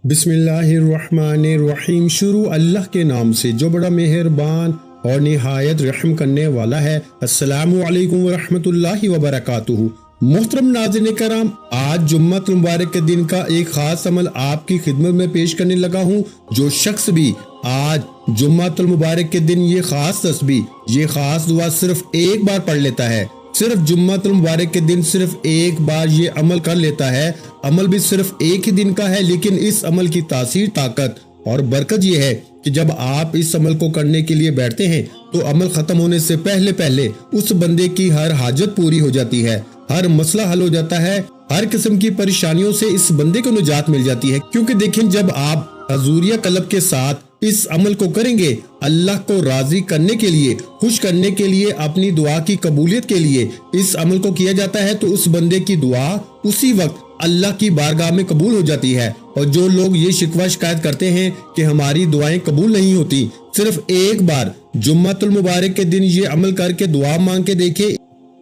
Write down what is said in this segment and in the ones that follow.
बिस्मिल्लाहिर्रहमानिर्रहीम। शुरू अल्लाह के नाम से जो बड़ा मेहरबान और निहायत रहम करने वाला है। अस्सलामु अलैकुम वरहमतुल्लाहि वबरकातुहू। मोहतरम नाज़रीन कराम, आज जुम्मतुल मुबारक के दिन का एक खास अमल आपकी खिदमत में पेश करने लगा हूँ। जो शख्स भी आज जुम्मतुल मुबारक के दिन ये खास तस्बीह, ये खास दुआ सिर्फ एक बार पढ़ लेता है, सिर्फ जुम्मतुल मुबारक के दिन सिर्फ एक बार ये अमल कर लेता है, अमल भी सिर्फ एक ही दिन का है, लेकिन इस अमल की तासीर, ताकत और बरकत ये है कि जब आप इस अमल को करने के लिए बैठते हैं तो अमल खत्म होने से पहले पहले उस बंदे की हर हाजत पूरी हो जाती है, हर मसला हल हो जाता है, हर किस्म की परेशानियों से इस बंदे को निजात मिल जाती है। क्योंकि देखें, जब आप हजूरिया कल्ब के साथ इस अमल को करेंगे, अल्लाह को राजी करने के लिए, खुश करने के लिए, अपनी दुआ की कबूलियत के लिए इस अमल को किया जाता है, तो उस बंदे की दुआ उसी वक्त अल्लाह की बारगाह में कबूल हो जाती है। और जो लोग ये शिकवा शिकायत करते हैं कि हमारी दुआएं कबूल नहीं होती, सिर्फ एक बार जुम्मतुल मुबारक के दिन ये अमल करके दुआ मांग के देखे,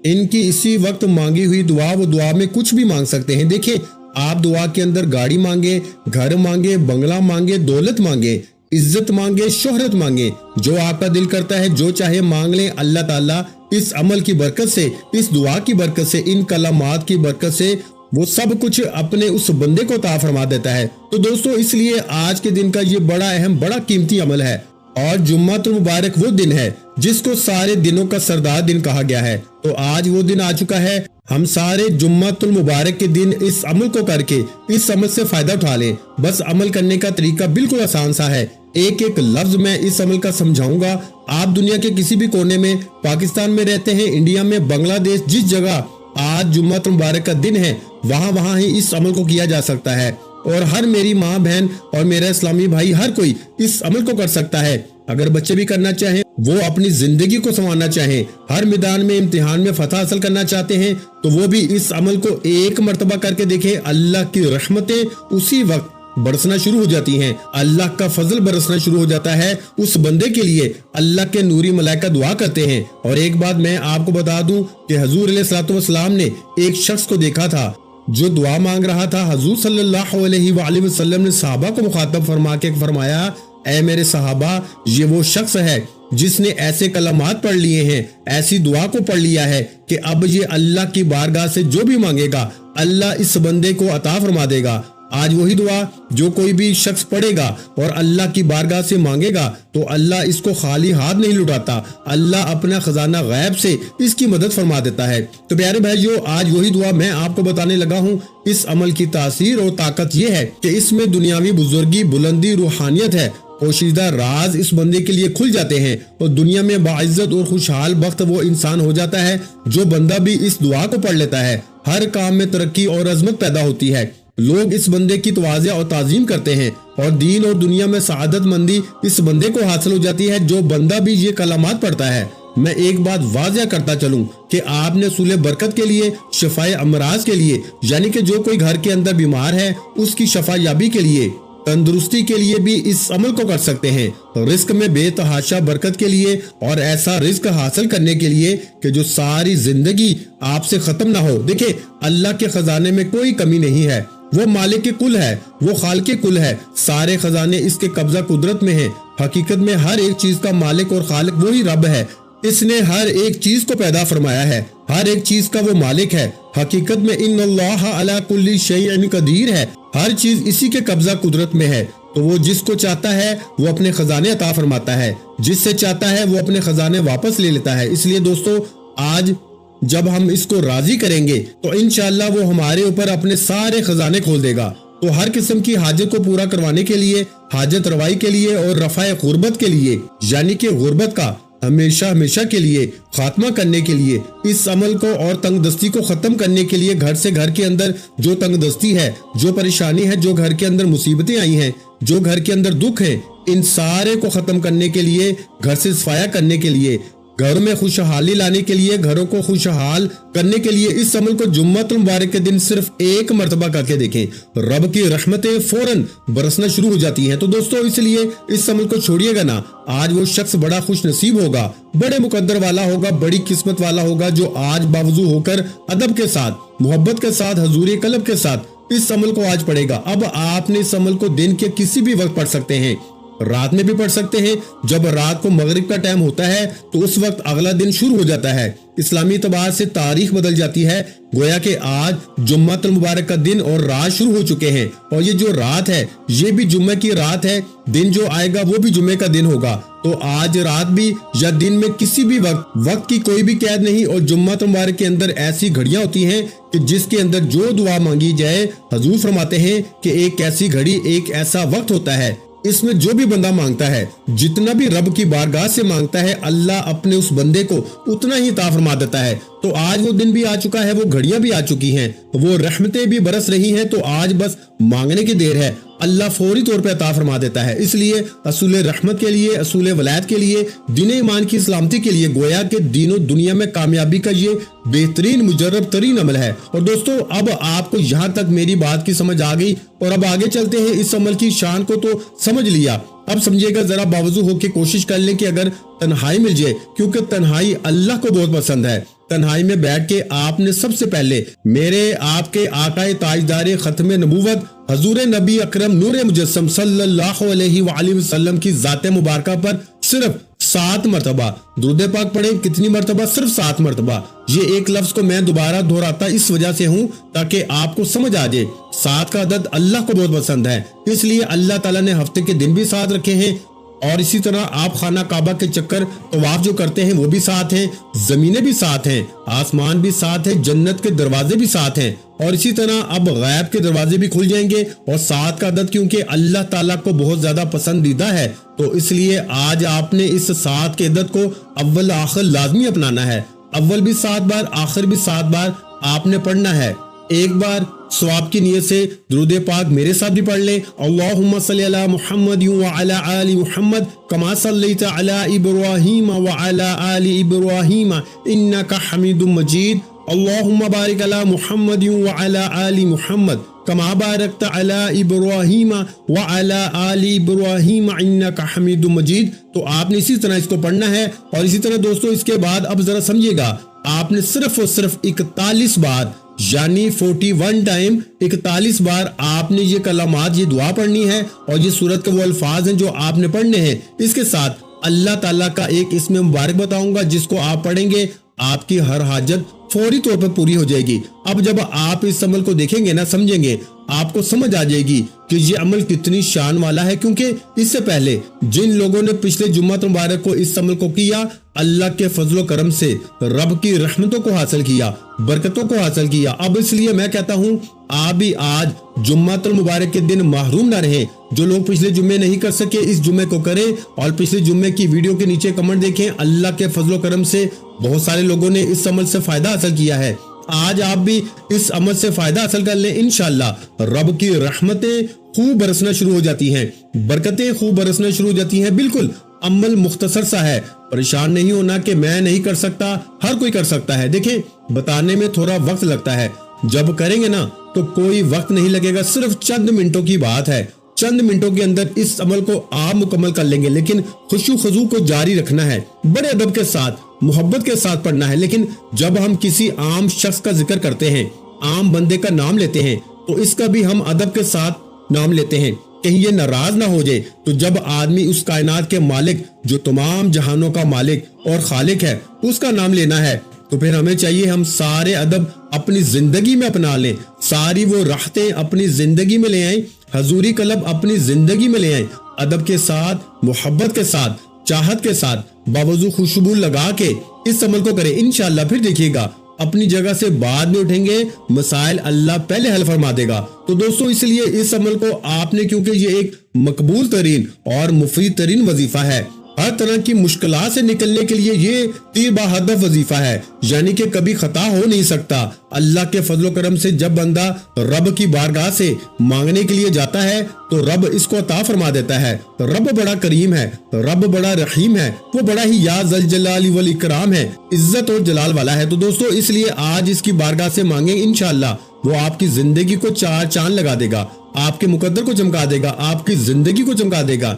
इनकी इसी वक्त मांगी हुई दुआ, वो दुआ में कुछ भी मांग सकते हैं। देखिए, आप दुआ के अंदर गाड़ी मांगे, घर मांगे, बंगला मांगे, दौलत मांगे, इज्जत मांगे, शोहरत मांगे, जो आपका दिल करता है जो चाहे मांग लें। अल्लाह ताला इस अमल की बरकत से, इस दुआ की बरकत से, इन कलामात की बरकत से वो सब कुछ अपने उस बंदे को अता फरमा देता है। तो दोस्तों, इसलिए आज के दिन का ये बड़ा अहम, बड़ा कीमती अमल है। और जुम्मतुल मुबारक वो दिन है जिसको सारे दिनों का सरदार दिन कहा गया है। तो आज वो दिन आ चुका है। हम सारे जुम्मतुल मुबारक के दिन इस अमल को करके इस अमल से फायदा उठा लें। बस अमल करने का तरीका बिल्कुल आसान सा है। एक एक लफ्ज मैं इस अमल का समझाऊंगा। आप दुनिया के किसी भी कोने में, पाकिस्तान में रहते हैं, इंडिया में, बांग्लादेश, जिस जगह आज जुम्मतुल मुबारक का दिन है, वहाँ ही इस अमल को किया जा सकता है। और हर मेरी माँ बहन और मेरा इस्लामी भाई, हर कोई इस अमल को कर सकता है। अगर बच्चे भी करना चाहें, वो अपनी जिंदगी को संवारना चाहें, हर मैदान में इम्तिहान में फतह हासिल करना चाहते हैं, तो वो भी इस अमल को एक मर्तबा करके देखें। अल्लाह की रहमतें उसी वक्त बरसना शुरू हो जाती हैं, अल्लाह का फजल बरसना शुरू हो जाता है। उस बंदे के लिए अल्लाह के नूरी मलाइका दुआ करते हैं। और एक बात मैं आपको बता दूं कि हुजूर अलैहिस्सलातु वस्सलाम ने एक शख्स को देखा था जो दुआ मांग रहा था। हुजूर सल्लल्लाहु अलैहि वसल्लम ने सहाबा को मुखातब फरमा के फरमाया, ऐ मेरे सहाबा, ये वो शख्स है जिसने ऐसे कलमात पढ़ लिए हैं, ऐसी दुआ को पढ़ लिया है कि अब ये अल्लाह की बारगाह से जो भी मांगेगा अल्लाह इस बंदे को अता फरमा देगा। आज वही दुआ जो कोई भी शख्स पढ़ेगा और अल्लाह की बारगाह से मांगेगा, तो अल्लाह इसको खाली हाथ नहीं लुटाता, अल्लाह अपना खजाना गैब से इसकी मदद फरमा देता है। तो प्यारे भाइयों, आज वही दुआ मैं आपको बताने लगा हूँ। इस अमल की तासीर और ताकत ये है कि इसमें दुनियावी बुजुर्गी, बुलंदी, रूहानियत है। पोशीदा राज इस बंदे के लिए खुल जाते हैं और दुनिया में बाइज्जत और खुशहाल बख्त वो इंसान हो जाता है जो बंदा भी इस दुआ को पढ़ लेता है। हर काम में तरक्की और अजमत पैदा होती है। लोग इस बंदे की तवाज़ुअ और ताज़ीम करते हैं और दीन और दुनिया में सआदत मंदी इस बंदे को हासिल हो जाती है जो बंदा भी ये कलामात पढ़ता है। मैं एक बात वाज़िया करता चलूं कि आपने सूले बरकत के लिए, शफाए अमराज के लिए, यानी कि जो कोई घर के अंदर बीमार है उसकी शफा याबी के लिए, तंदुरुस्ती के लिए भी इस अमल को कर सकते हैं। रिस्क में बेतहाशा बरकत के लिए और ऐसा रिस्क हासिल करने के लिए कि जो सारी जिंदगी आपसे खत्म ना हो। देखिए, अल्लाह के खजाने में कोई कमी नहीं है। वो मालिक के कुल है, वो खालिक के कुल है, सारे खजाने इसके कब्जा कुदरत में हैं। हकीकत में हर एक चीज का मालिक और खालिक वही रब है। इसने हर एक चीज को पैदा फरमाया है, हर एक चीज का वो मालिक है। हकीकत में इन्नल्लाह अला कुल्ली शैइन कदीर है, हर चीज इसी के कब्जा कुदरत में है। तो वो जिसको चाहता है वो अपने खजाने अता फरमाता है, जिससे चाहता है वो अपने खजाने वापस ले लेता है। इसलिए दोस्तों, आज जब हम इसको राजी करेंगे तो इंशाअल्लाह वो हमारे ऊपर अपने सारे खजाने खोल देगा। तो हर किस्म की हाजत को पूरा करवाने के लिए, हाजत रवाई के लिए और रफाए गुर्बत के लिए, यानी कि गुर्बत का हमेशा हमेशा के लिए खात्मा करने के लिए, इस अमल को और तंगदस्ती को खत्म करने के लिए, घर से घर के अंदर जो तंगदस्ती है, जो परेशानी है, जो घर के अंदर मुसीबतें आई हैं, जो घर के अंदर दुख है, इन सारे को खत्म करने के लिए, घर से सफाया करने के लिए, घर में खुशहाली लाने के लिए, घरों को खुशहाल करने के लिए इस अमल को जुम्मतुल मुबारक के दिन सिर्फ एक मर्तबा करके देखें, रब की रहमतें फौरन बरसना शुरू हो जाती हैं। तो दोस्तों, इसलिए इस अमल को छोड़िएगा ना। आज वो शख्स बड़ा खुश नसीब होगा, बड़े मुकद्दर वाला होगा, बड़ी किस्मत वाला होगा जो आज बावजू होकर अदब के साथ, मोहब्बत के साथ, हजूरी कल्ब के साथ इस अमल को आज पढ़ेगा। अब आपने इस अमल को दिन के किसी भी वक्त पढ़ सकते हैं, रात में भी पढ़ सकते हैं। जब रात को मगरिब का टाइम होता है तो उस वक्त अगला दिन शुरू हो जाता है। इस्लामी तबार से तारीख बदल जाती है, गोया कि आज जुम्मतुल मुबारक का दिन और रात शुरू हो चुके हैं। और ये जो रात है ये भी जुम्मे की रात है, दिन जो आएगा वो भी जुम्मे का दिन होगा। तो आज रात भी या दिन में किसी भी वक्त की कोई भी कैद नहीं। और जुम्मतुल मुबारक के अंदर ऐसी घड़ियां होती हैं कि जिसके अंदर जो दुआ मांगी जाए, हुजूर फरमाते हैं कि एक ऐसी घड़ी, एक ऐसा वक्त होता है, इसमें जो भी बंदा मांगता है, जितना भी रब की बारगाह से मांगता है, अल्लाह अपने उस बंदे को उतना ही अता फरमा देता है। तो आज वो दिन भी आ चुका है, वो घड़ियां भी आ चुकी हैं, वो रहमतें भी बरस रही हैं। तो आज बस मांगने की देर है, अल्लाह फौरी तौर पे अता फरमा देता है। इसलिए असूल रहमत के लिए, असूल वलायत के लिए, दीन ईमान की सलामती के लिए, गोया के दीनों दुनिया में कामयाबी का ये बेहतरीन मुजर्रब तरीन अमल है। और दोस्तों, अब आपको यहाँ तक मेरी बात की समझ आ गई और अब आगे चलते हैं। इस अमल की शान को तो समझ लिया, अब समझिएगा, जरा बावजू होकर कोशिश कर लें कि अगर तन्हाई मिल जाए, क्योंकि तन्हाई अल्लाह को बहुत पसंद है। तन्हाई में बैठ के आपने सबसे पहले मेरे आपके आकाए ताजदार खत्म नबूवत हजूर नबी अकरम नूर मुजस्सम सल्लल्लाहु अलैहि वसल्लम की जाते मुबारका पर सिर्फ 7 मरतबा दुरूद पाक पढ़े। कितनी मरतबा? सिर्फ 7 मरतबा। ये एक लफ्ज को मैं दोबारा दोहराता इस वजह से हूँ ताकि आपको समझ आ जाए। 7 का अदद अल्लाह को बहुत पसंद है, इसलिए अल्लाह ताला ने हफ्ते के दिन भी 7 रखे हैं। और इसी तरह आप खाना काबा के चक्कर तवाफ जो करते हैं वो भी 7 हैं, जमीनें भी 7 हैं, आसमान भी 7 है, जन्नत के दरवाजे भी 7 हैं। और इसी तरह अब गैब के दरवाजे भी खुल जाएंगे। और 7 का अदद क्योंकि अल्लाह ताला को बहुत ज्यादा पसंदीदा है, तो इसलिए आज आपने इस 7 के अदद को अव्वल आखिर लाजमी अपनाना है। अव्वल भी 7 बार, आखिर भी 7 बार आपने पढ़ना है। एक बार सवाब की नियत से दुरूद पाक मेरे साथ भी पढ़ लें। अल्लाहुम्मा सल्ली अला मुहम्मद व अला आलि मुहम्मद कमा सल्लैता अला इब्राहीम व अला आलि इब्राहीम इन्नका हमीदुम मजीद। अल्लाहुम्मा बारिक अला मुहम्मद व अला आलि मुहम्मद कमा बारकता अला इब्राहीम व अला आलि इब्राहीम इन्नका हमीदुम मजीद। तो आपने इसी तरह इसको पढ़ना है। और इसी तरह दोस्तों, इसके बाद अब जरा समझिएगा, आपने सिर्फ और सिर्फ 41 बार यानी 41 टाइम 41 बार आपने ये कलामात, ये दुआ पढ़नी है। और ये सूरत के वो अल्फाज हैं जो आपने पढ़ने हैं। इसके साथ अल्लाह ताला का एक इसमें मुबारक बताऊंगा, जिसको आप पढ़ेंगे आपकी हर हाजत फौरी तौर पर पूरी हो जाएगी। अब जब आप इस अमल को देखेंगे ना, समझेंगे, आपको समझ आ जाएगी कि ये अमल कितनी शान वाला है। क्योंकि इससे पहले जिन लोगों ने पिछले जुम्मत मुबारक को इस अमल को किया, अल्लाह के फजलो करम से रब की रहमतों को हासिल किया, बरकतों को हासिल किया। अब इसलिए मैं कहता हूँ आप भी आज जुम्मतुल मुबारक के दिन महरूम ना रहें। जो लोग पिछले जुम्मे नहीं कर सके, इस जुम्मे को करें। और पिछले जुम्मे की वीडियो के नीचे कमेंट देखें। अल्लाह के फजलो करम से बहुत सारे लोगों ने इस अमल से फायदा हासिल किया है। आज आप भी इस अमल से फायदा हासिल कर लें। इंशाअल्लाह रब की रहमतें खूब बरसना शुरू हो जाती हैं, बरकतें खूब बरसना शुरू हो जाती हैं। बिल्कुल अमल मुख्तसर सा है, परेशान नहीं होना कि मैं नहीं कर सकता, हर कोई कर सकता है। देखें, बताने में थोड़ा वक्त लगता है, जब करेंगे ना तो कोई वक्त नहीं लगेगा, सिर्फ चंद मिनटों की बात है। चंद मिनटों के अंदर इस अमल को आप मुकम्मल कर लेंगे। लेकिन खुशू खजू को जारी रखना है, बड़े अदब के साथ, मोहब्बत के साथ पढ़ना है। लेकिन जब हम किसी आम शख्स का जिक्र करते हैं, आम बंदे का नाम लेते हैं, तो इसका भी हम अदब के साथ नाम लेते हैं, कहीं ये नाराज ना हो जाए। तो जब आदमी उस कायनात के मालिक, जो तमाम जहानों का मालिक और खालिक है, उसका नाम लेना है, तो फिर हमें चाहिए हम सारे अदब अपनी जिंदगी में अपना लें, सारी वो राहतें अपनी जिंदगी में ले आए, हजूरी कलब अपनी जिंदगी में ले आए, अदब के साथ, मोहब्बत के साथ, चाहत के साथ, बावजू खुशबू लगा के इस अमल को करें। इंशाअल्लाह फिर देखिएगा अपनी जगह से बाद में उठेंगे, मसाइल अल्लाह पहले हल फरमा देगा। तो दोस्तों, इसलिए इस अमल को आपने, क्योंकि ये एक मकबूल तरीन और मुफीद तरीन वजीफा है, हर तरह की मुश्किलात से निकलने के लिए ये तीर बहादुर वजीफा है, यानी कि कभी खता हो नहीं सकता। अल्लाह के फजलो करम से जब बंदा रब की बारगाह से मांगने के लिए जाता है तो रब इसको अता फरमा देता है। रब बड़ा करीम है, रब बड़ा रहीम है, वो बड़ा ही या जल जलाली वल इकराम है, इज्जत और जलाल वाला है। तो दोस्तों, इसलिए आज इसकी बारगाह से मांगे, इंशाअल्लाह वो आपकी जिंदगी को चार चांद लगा देगा, आपके मुकद्दर को चमका देगा, आपकी जिंदगी को चमका देगा।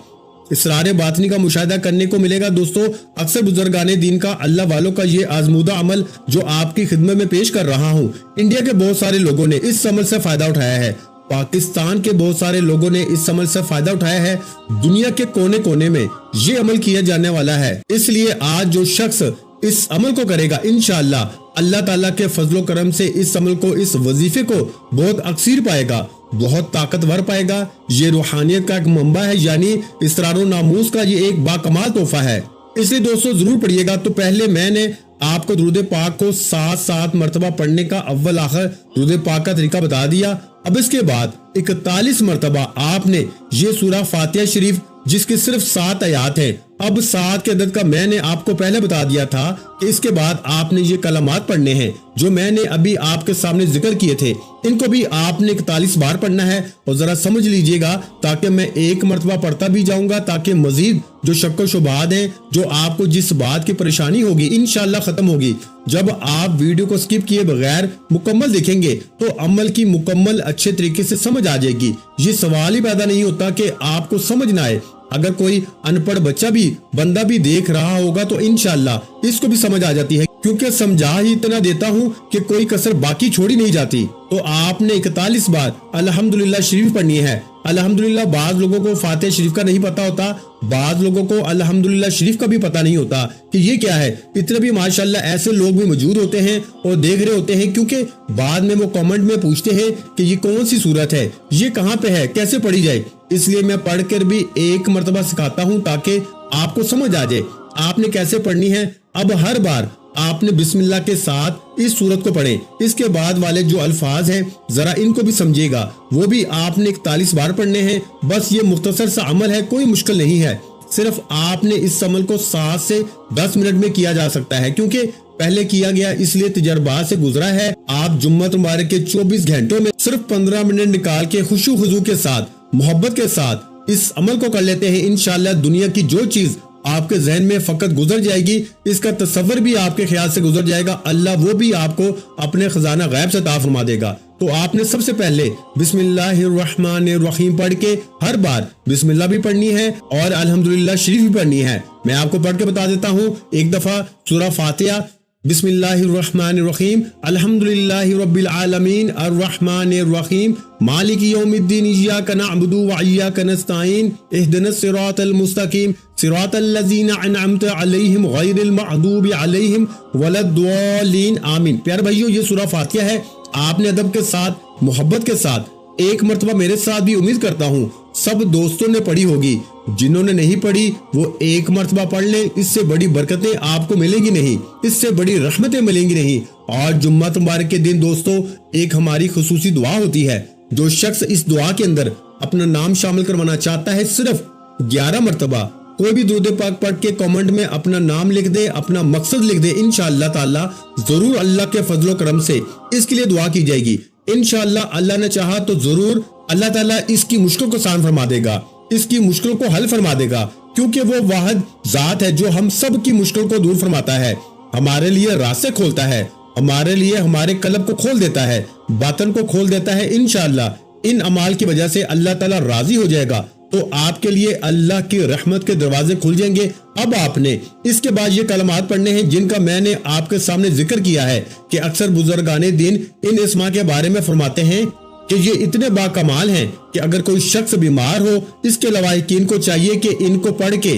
इसरार बातनी का मुशाहिदा करने को मिलेगा। दोस्तों, अक्सर बुजुर्गाने दीन का, अल्लाह वालों का ये आजमूदा अमल जो आपकी खिदमत में पेश कर रहा हूँ, इंडिया के बहुत सारे लोगों ने इस अमल से फायदा उठाया है। पाकिस्तान के बहुत सारे लोगों ने इस अमल से फायदा उठाया है। दुनिया के कोने कोने में ये अमल किया जाने वाला है। इसलिए आज जो शख्स इस अमल को करेगा, इंशाअल्लाह अल्लाह ताला के फजलो करम से इस अमल को, इस वजीफे को बहुत अक्सीर पाएगा, बहुत ताकतवर पाएगा। ये रूहानियत का एक मंबा है, यानी इसरारो नामूस का ये एक बाकमाल तोहफा है। इसलिए दोस्तों जरूर पढ़िएगा। तो पहले मैंने आपको दुरूद पाक को 7 मरतबा पढ़ने का अव्वल आखिर दुरूद पाक का तरीका बता दिया। अब इसके बाद 41 मरतबा आपने ये सूरा फातिहा शरीफ, जिसकी सिर्फ 7 आयात है, अब 7 के अदद का मैंने आपको पहले बता दिया था कि इसके बाद आपने ये कलमात पढ़ने हैं जो मैंने अभी आपके सामने जिक्र किए थे। इनको भी आपने 41 बार पढ़ना है। और जरा समझ लीजिएगा, ताकि मैं एक मरतबा पढ़ता भी जाऊंगा, ताकि मजीद जो शक व शुबहात हैं, जो आपको जिस बात की परेशानी होगी, इंशाअल्लाह खत्म होगी। जब आप वीडियो को स्किप किए बगैर मुकम्मल देखेंगे तो अमल की मुकम्मल अच्छे तरीके से समझ आ जाएगी। ये सवाल ही पैदा नहीं होता कि आपको समझ ना आए। अगर कोई अनपढ़ बच्चा भी, बंदा भी देख रहा होगा तो इंशाअल्लाह इसको भी समझ आ जाती है, क्योंकि समझा ही इतना देता हूँ कि कोई कसर बाकी छोड़ी नहीं जाती। तो आपने 41 बार अल्हम्दुलिल्लाह शरीफ पढ़नी है। अल्हम्दुलिल्लाह बाज लोगों को फातिहा शरीफ का नहीं पता होता, बाज लोगों को अल्हम्दुलिल्लाह शरीफ का भी पता नहीं होता कि ये क्या है। इतने भी माशाल्लाह ऐसे लोग भी मौजूद होते हैं और देख रहे होते हैं, क्योंकि बाद में वो कमेंट में पूछते हैं कि ये कौन सी सूरत है, ये कहाँ पे है, कैसे पढ़ी जाए। इसलिए मैं पढ़कर भी एक मरतबा सिखाता हूँ ताकि आपको समझ आ जाए आपने कैसे पढ़नी है। अब हर बार आपने बिस्मिल्लाह के साथ इस सूरत को पढ़ें। इसके बाद वाले जो अल्फाज हैं जरा इनको भी समझिएगा, वो भी आपने 41 बार पढ़ने हैं। बस ये मुख्तसर सा अमल है, कोई मुश्किल नहीं है। सिर्फ आपने इस अमल को 7 से 10 मिनट में किया जा सकता है, क्योंकि पहले किया गया इसलिए तजर्बा से गुजरा है। आप जुम्मत मुबारक के 24 घंटों में सिर्फ 15 मिनट निकाल के खुशू खुजू के साथ, मोहब्बत के साथ इस अमल को कर लेते हैं, इंशाअल्लाह दुनिया की जो चीज आपके जहन में फकत गुजर जाएगी, इसका तस्वर भी आपके ख्याल से गुजर जाएगा, अल्लाह वो भी आपको अपने खजाना गैब से अता फरमा देगा। तो आपने सबसे पहले बिस्मिल्लाहिर्रहमानिर्रहीम पढ़ के हर बार बिस्मिल्लाह भी पढ़नी है और अल्हम्दुलिल्लाह शरीफ भी पढ़नी है। मैं आपको पढ़ के बता देता हूँ। एक दफा सूरा फातिहा, बिस्मिल्लाहिर्रहमानिर्रहीम, अल्हम्दुलिल्लाहि रब्बिल आलमीन, अर्रहमानिर्रहीम, मालिकी यौमिद्दीन, इय्याका नअबुदु व इय्याका नस्तईन, इहदिनस सिरातल मुस्तकीम, सिरातल लज़ीना अनअमत अलैहिम गैरिल मग़दूबि अलैहिम वलद्दॉलीन, आमीन। प्यारे भाइयों, ये सूरा फातिहा है। आपने अदब के साथ, मोहब्बत के साथ एक मरतबा मेरे साथ भी, उम्मीद करता हूँ सब दोस्तों ने पढ़ी होगी। जिन्होंने नहीं पढ़ी वो एक मरतबा पढ़ ले, इससे बड़ी बरकतें आपको मिलेंगी नहीं, इससे बड़ी रहमतें मिलेंगी नहीं। और जुम्मा मुबारक के दिन दोस्तों एक हमारी खुसूसी दुआ होती है। जो शख्स इस दुआ के अंदर अपना नाम शामिल करवाना चाहता है, सिर्फ 11 मरतबा कोई भी दुरूद पाक पढ़ के कमेंट में अपना नाम लिख दे, अपना मकसद लिख दे, इंशाअल्लाह ताला जरूर अल्लाह के फजलो करम से इसके लिए दुआ की जाएगी। इंशाअल्लाह अल्लाह ने चाहा तो जरूर अल्लाह ताला इसकी मुश्किल को आसान फरमा देगा, इसकी मुश्किलों को हल फरमा देगा, क्योंकि वो वाहिद जात है जो हम सब की मुश्किल को दूर फरमाता है, हमारे लिए रास्ते खोलता है, हमारे लिए हमारे कल्ब को खोल देता है, बातन को खोल देता है। इंशाअल्लाह इन अमाल की वजह से अल्लाह ताला राजी हो जाएगा, तो आपके लिए अल्लाह की रहमत के दरवाजे खुल जाएंगे। अब आपने इसके बाद ये कलमात पढ़ने हैं जिनका मैंने आपके सामने जिक्र किया है कि अक्सर बुजुर्गाने दीन इन इस्मा के बारे में फरमाते हैं कि ये इतने बाकमाल हैं कि अगर कोई शख्स बीमार हो, इसके लवाहिकीन को चाहिए कि इनको पढ़ के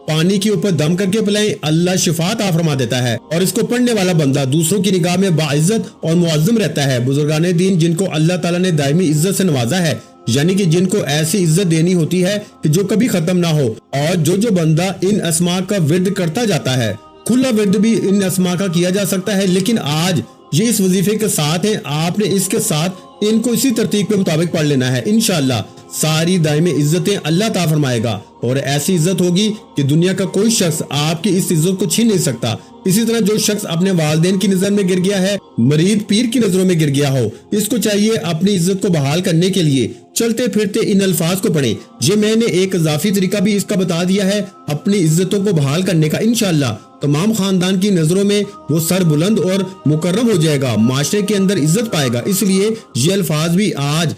पानी के ऊपर दम करके पिलाएं, अल्लाह शिफा अता फरमा देता है और इसको पढ़ने वाला बंदा दूसरों की निगाह में बाइज्जत और मुअज्जम रहता है। बुजुर्गाने दीन जिनको अल्लाह ताला ने दायमी इज्जत से नवाजा है, यानी कि जिनको ऐसी इज्जत देनी होती है कि जो कभी खत्म ना हो, और जो बंदा इन अस्मा का विर्द करता जाता है, खुला विर्द भी इन अस्मा का किया जा सकता है, लेकिन आज ये इस वजीफे के साथ है, आपने इसके साथ इनको इसी तरतीब के मुताबिक पढ़ लेना है। इंशाअल्लाह सारी दायमी इज्जतें अल्लाह ता फरमाएगा और ऐसी इज्जत होगी कि दुनिया का कोई शख्स आपकी इस इज्जत को छीन नहीं सकता। इसी तरह जो शख्स अपने वालिदैन की नजर में गिर गया है, मरीद पीर की नजरों में गिर गया हो, इसको चाहिए अपनी इज्जत को बहाल करने के लिए चलते फिरते इन अल्फाज को पढ़े। ये मैंने एक इजाफी तरीका भी इसका बता दिया है अपनी इज्जतों को बहाल करने का। इंशाअल्लाह तमाम खानदान की नजरों में वो सर बुलंद और मुकर्रम हो जाएगा, माशरे के अंदर इज्जत पाएगा। इसलिए ये अल्फाज भी आज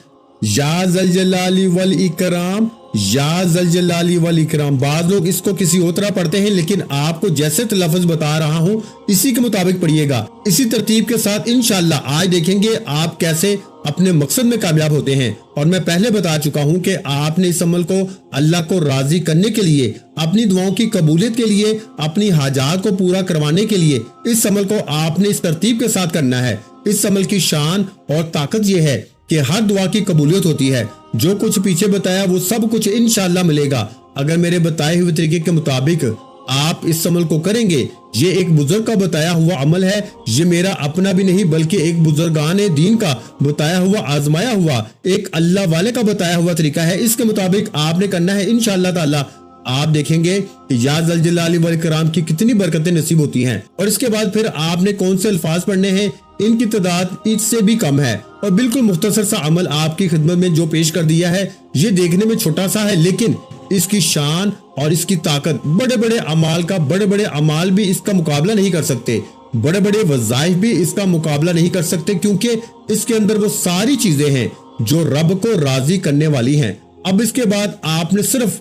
या ज़ल जलाली वल इकराम یا ذل جلالی والاکرام۔ بعض لوگ اس کو کسی اور طرح پڑھتے ہیں، لیکن آپ کو جیسے لفظ بتا رہا ہوں اسی کے مطابق پڑھیے گا، اسی ترتیب کے ساتھ انشاءاللہ آج دیکھیں گے آپ کیسے اپنے مقصد میں کامیاب ہوتے ہیں۔ اور میں پہلے بتا چکا ہوں کہ آپ نے اس عمل کو اللہ کو راضی کرنے کے لیے، اپنی دعاؤں کی قبولیت کے لیے، اپنی حاجات کو پورا کروانے کے لیے اس عمل کو آپ نے اس ترتیب کے ساتھ کرنا ہے۔ اس عمل کی شان اور طاقت یہ ہے کہ ہر دعا کی قبولیت ہوتی ہے۔ جو کچھ پیچھے بتایا وہ سب کچھ انشاءاللہ ملے گا اگر میرے بتائے ہوئے طریقے کے مطابق آپ اس عمل کو کریں گے۔ یہ ایک بزرگ کا بتایا ہوا عمل ہے، یہ میرا اپنا بھی نہیں بلکہ ایک بزرگان دین کا بتایا ہوا، آزمایا ہوا، ایک اللہ والے کا بتایا ہوا طریقہ ہے۔ اس کے مطابق آپ نے کرنا ہے انشاءاللہ تعالی۔ آپ دیکھیں گے کہ یا ذل جلال والاکرام کی کتنی برکتیں نصیب ہوتی ہیں۔ اور اس کے بعد پھر آپ نے کون سے الفاظ پڑھنے ہیں، ان کی تعداد اس سے بھی کم ہے، اور بالکل مختصر سا عمل آپ کی خدمت میں جو پیش کر دیا ہے، یہ دیکھنے میں چھوٹا سا ہے لیکن اس کی شان اور اس کی طاقت بڑے بڑے اعمال بھی اس کا مقابلہ نہیں کر سکتے، بڑے بڑے وظائف بھی اس کا مقابلہ نہیں کر سکتے، کیونکہ اس کے اندر وہ ساری چیزیں ہیں جو رب کو راضی کرنے والی ہیں۔ اب اس کے بعد آپ نے صرف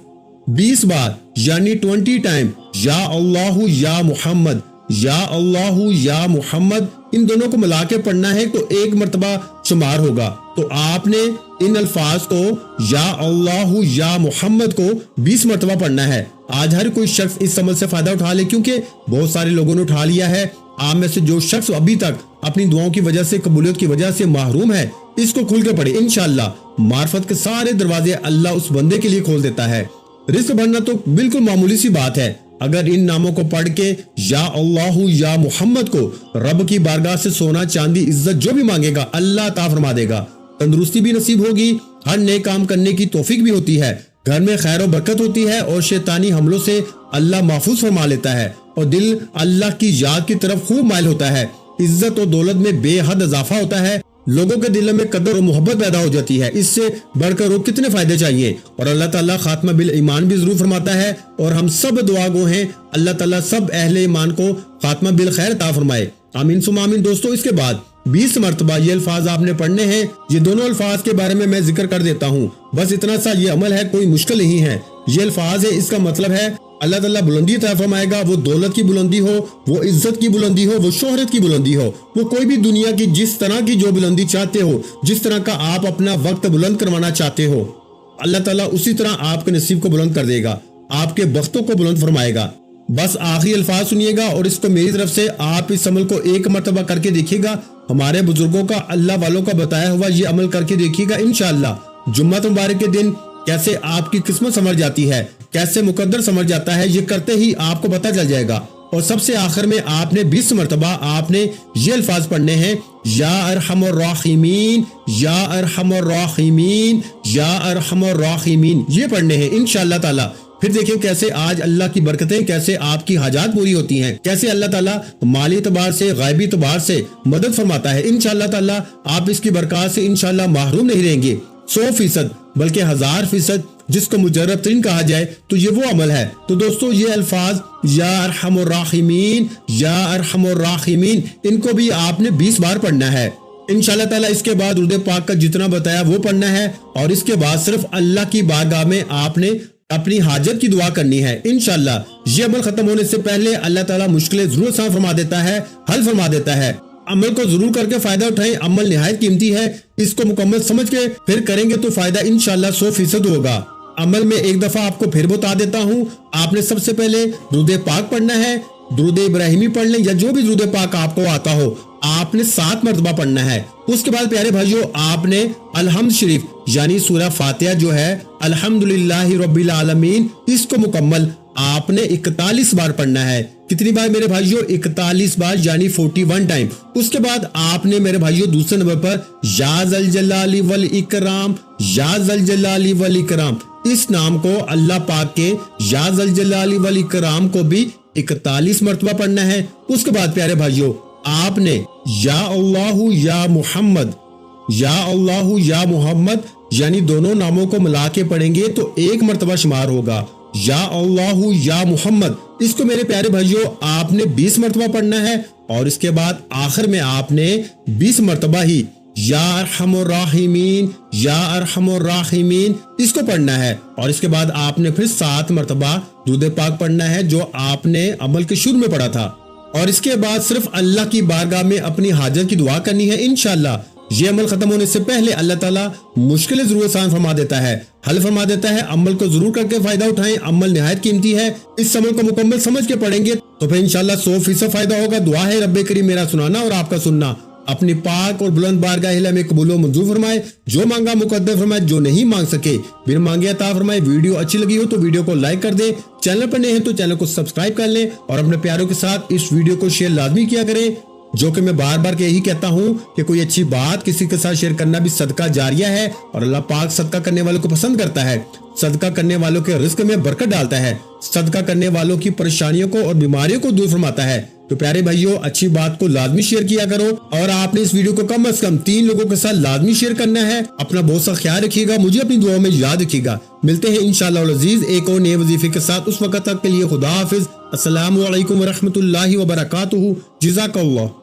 20 بار یعنی 20 ٹائم یا اللہ یا محمد، یا اللہ یا محمد، ان دونوں کو ملا کے پڑھنا ہے تو ایک مرتبہ شمار ہوگا۔ تو آپ نے ان الفاظ کو یا اللہ یا محمد کو 20 مرتبہ پڑھنا ہے۔ آج ہر کوئی شخص اس عمل سے فائدہ اٹھا لے، کیونکہ بہت سارے لوگوں نے اٹھا لیا ہے۔ آپ میں سے جو شخص ابھی تک اپنی دعاؤں کی وجہ سے، قبولیت کی وجہ سے محروم ہے، اس کو کھل کے پڑھے، انشاءاللہ معرفت کے سارے دروازے اللہ اس بندے کے لیے کھول دیتا ہے۔ رزق بڑھنا تو بالکل معمولی سی بات ہے، اگر ان ناموں کو پڑھ کے یا اللہ یا محمد کو رب کی بارگاہ سے سونا چاندی عزت جو بھی مانگے گا اللہ عطا فرما دے گا۔ تندرستی بھی نصیب ہوگی، ہر نیک کام کرنے کی توفیق بھی ہوتی ہے، گھر میں خیر و برکت ہوتی ہے، اور شیطانی حملوں سے اللہ محفوظ فرما لیتا ہے، اور دل اللہ کی یاد کی طرف خوب مائل ہوتا ہے، عزت و دولت میں بے حد اضافہ ہوتا ہے، لوگوں کے دلوں میں قدر و محبت پیدا ہو جاتی ہے۔ اس سے بڑھ کر وہ کتنے فائدے چاہیے۔ اور اللہ تعالیٰ خاتمہ بالایمان بھی ضرور فرماتا ہے، اور ہم سب دعا گو ہیں اللہ تعالیٰ سب اہل ایمان کو خاتمہ بالخیر عطا فرمائے، آمین ثم آمین۔ دوستو اس کے بعد 20 مرتبہ یہ الفاظ آپ نے پڑھنے ہیں۔ یہ دونوں الفاظ کے بارے میں ذکر کر دیتا ہوں، بس اتنا سا یہ عمل ہے، کوئی مشکل نہیں ہے۔ یہ الفاظ ہے، اس کا مطلب ہے اللہ تعالیٰ بلندی عطا فرمائے گا، وہ دولت کی بلندی ہو، وہ عزت کی بلندی ہو، وہ شہرت کی بلندی ہو، وہ کوئی بھی دنیا کی جس طرح کی جو بلندی چاہتے ہو، جس طرح کا آپ اپنا وقت بلند کروانا چاہتے ہو، اللہ تعالیٰ اسی طرح آپ کے نصیب کو بلند کر دے گا، آپ کے بختوں کو بلند فرمائے گا۔ بس آخری الفاظ سنیے گا، اور اس کو میری طرف سے آپ اس عمل کو ایک مرتبہ کر کے دیکھیے گا، ہمارے بزرگوں کا، اللہ والوں کا بتایا ہوا یہ عمل کر کے دیکھیے گا انشاءاللہ۔ جمعہ مبارک کے دن کیسے آپ کی قسمت سنور جاتی ہے، کیسے مقدر سنور جاتا ہے، یہ کرتے ہی آپ کو پتہ چل جائے گا۔ اور سب سے آخر میں آپ نے 20 مرتبہ آپ نے یہ الفاظ پڑھنے ہیں، یا ارحم الراحمین، یا ارحم الراحمین، یا ارحم الراحمین، یہ پڑھنے ہیں انشاءاللہ تعالی۔ پھر دیکھیں کیسے آج اللہ کی برکتیں، کیسے آپ کی حاجات پوری ہوتی ہیں، کیسے اللہ تعالیٰ مالی اعتبار سے، غیبی اعتبار سے مدد فرماتا ہے انشاءاللہ تعالیٰ۔ آپ اس کی برکات سے انشاءاللہ محروم نہیں رہیں گے، 100% بلکہ 1000% جس کو مجرب ترین کہا جائے تو یہ وہ عمل ہے۔ تو دوستو یہ الفاظ یا ارحم الراحمین، یا ارحم الراحمین، ان کو بھی آپ نے 20 بار پڑھنا ہے انشاءاللہ تعالیٰ۔ اس کے بعد درود پاک کا جتنا بتایا وہ پڑھنا ہے، اور اس کے بعد صرف اللہ کی بارگاہ میں آپ نے اپنی حاجت کی دعا کرنی ہے انشاءاللہ۔ یہ عمل ختم ہونے سے پہلے اللہ تعالیٰ مشکلیں ضرور آسان فرما دیتا ہے، حل فرما دیتا ہے۔ عمل کو ضرور کر کے فائدہ اٹھائیں، عمل نہایت قیمتی ہے، اس کو مکمل سمجھ کے پھر کریں گے تو فائدہ انشاءاللہ 100% ہوگا۔ عمل میں ایک دفعہ آپ کو پھر بتا دیتا ہوں، آپ نے سب سے پہلے درود پاک پڑھنا ہے، درود ابراہیمی پڑھ لیں یا جو بھی درود پاک آپ کو آتا ہو، آپ نے 7 مرتبہ پڑھنا ہے۔ اس کے بعد پیارے بھائیوں آپ نے الحمد شریف یعنی سورہ فاتحہ جو ہے الحمدللہ رب العالمین، اس کو مکمل آپ نے 41 بار پڑھنا ہے۔ کتنی بار میرے بھائیوں؟ 41 بار یعنی 41 ٹائم۔ اس کے بعد آپ نے میرے بھائیوں دوسرے نمبر پر یا ذل جلال والاکرام، یا ذل جلال والاکرام، اس نام کو اللہ پاک کے یا ذل جلال والاکرام کو بھی 41 مرتبہ پڑھنا ہے۔ اس کے بعد پیارے بھائیوں آپ نے یا اللہ یا محمد، یا اللہ یا محمد یعنی دونوں ناموں کو ملا کے پڑھیں گے تو 1 مرتبہ شمار ہوگا، یا اللہ یا محمد۔ اس کو میرے پیارے بھائیوں آپ نے 20 مرتبہ پڑھنا ہے، اور اس کے بعد آخر میں آپ نے 20 مرتبہ ہی یا ارحم الراحمین یا ارحم الراحمین، اس کو پڑھنا ہے، اور اس کے بعد آپ نے پھر 7 مرتبہ درود پاک پڑھنا ہے جو آپ نے عمل کے شروع میں پڑھا تھا، اور اس کے بعد صرف اللہ کی بارگاہ میں اپنی حاجت کی دعا کرنی ہے۔ انشاءاللہ یہ عمل ختم ہونے سے پہلے اللہ تعالیٰ مشکلیں ضرور آسان فرما دیتا ہے، حل فرما دیتا ہے۔ عمل کو ضرور کر کے فائدہ اٹھائیں، عمل نہایت قیمتی ہے، اس عمل کو مکمل سمجھ کے پڑھیں گے تو پھر انشاءاللہ 100% فائدہ ہوگا۔ دعا ہے رب کریم میرا سنانا اور آپ کا سننا اپنی پاک اور بلند بارگاہ الہی میں قبول و منظور فرمائے، جو مانگا مقدر فرمائے، جو نہیں مانگ سکے بن مانگے عطا فرمائے۔ ویڈیو اچھی لگی ہو تو ویڈیو کو لائک کر دیں، چینل پر نئے ہیں تو چینل کو سبسکرائب کر لیں، اور اپنے پیاروں کے ساتھ اس ویڈیو کو شیئر لازمی کیا کریں، جو کہ میں بار بار یہی کہتا ہوں کہ کوئی اچھی بات کسی کے ساتھ شیئر کرنا بھی صدقہ جاریہ ہے، اور اللہ پاک صدقہ کرنے والوں کو پسند کرتا ہے، صدقہ کرنے والوں کے رزق میں برکت ڈالتا ہے، صدقہ کرنے والوں کی پریشانیوں کو اور بیماریوں کو دور فرماتا ہے۔ تو پیارے بھائیوں، اچھی بات کو لازمی شیئر کیا کرو، اور آپ نے اس ویڈیو کو کم از کم 3 لوگوں کے ساتھ لازمی شیئر کرنا ہے۔ اپنا بہت سا خیال رکھیے گا، مجھے اپنی دعاؤں میں یاد رکھیے گا۔ ملتے ہیں انشاءاللہ العزیز ایک اور نئے وظیفے کے ساتھ، اس وقت تک کے لیے خدا حافظ۔ السلام علیکم ورحمۃ اللہ وبرکاتہ۔ جزاک اللہ۔